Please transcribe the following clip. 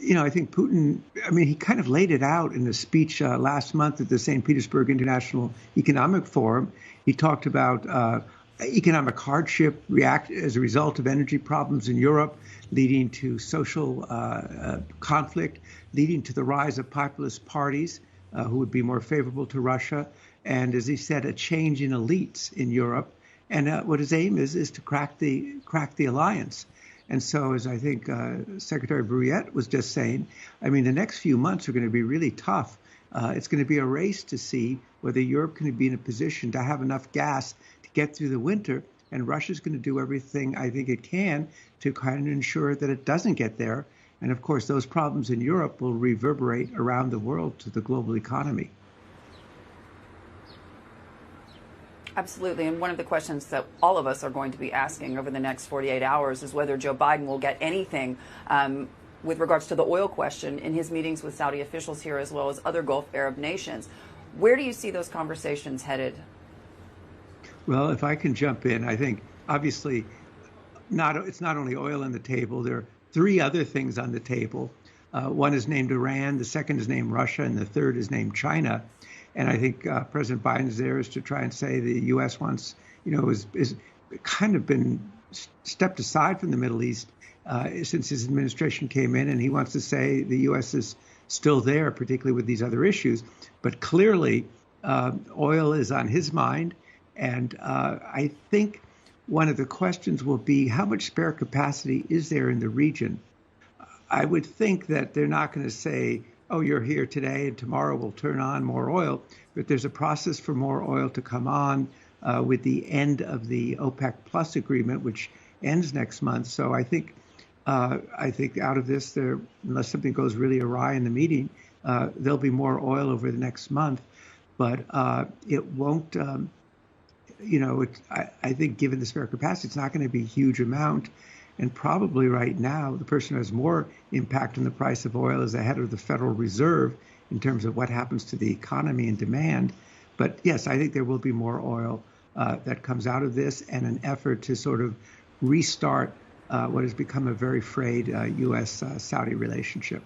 I think Putin, I mean, he kind of laid it out in a speech last month at the St. Petersburg International Economic Forum. He talked about economic hardship react as a result of energy problems in Europe, leading to social conflict, leading to the rise of populist parties who would be more favorable to Russia. And as he said, a change in elites in Europe. And what his aim is to crack the alliance. And so, as I think Secretary Brouillette was just saying, I mean, the next few months are going to be really tough. It's going to be a race to see whether Europe can be in a position to have enough gas to get through the winter. And Russia's going to do everything I think it can to kind of ensure that it doesn't get there. And of course, those problems in Europe will reverberate around the world to the global economy. Absolutely. And one of the questions that all of us are going to be asking over the next 48 hours is whether Joe Biden will get anything with regards to the oil question in his meetings with Saudi officials here, as well as other Gulf Arab nations. Where do you see those conversations headed? Well, if I can jump in, I think obviously it's not only oil on the table. There are three other things on the table. One is named Iran, the second is named Russia, and the third is named China. And I think President Biden's there is to try and say the U.S. wants, is kind of been stepped aside from the Middle East since his administration came in. And he wants to say the U.S. is still there, particularly with these other issues. But clearly, oil is on his mind. And I think one of the questions will be how much spare capacity is there in the region? I would think that they're not going to say, oh, you're here today and tomorrow we'll turn on more oil. But there's a process for more oil to come on with the end of the OPEC Plus agreement, which ends next month. So I think out of this, unless something goes really awry in the meeting, there'll be more oil over the next month. But it won't, I think given the spare capacity, it's not going to be a huge amount. And probably right now, the person who has more impact on the price of oil is the head of the Federal Reserve in terms of what happens to the economy and demand. But yes, I think there will be more oil that comes out of this and an effort to sort of restart what has become a very frayed U.S.-Saudi relationship.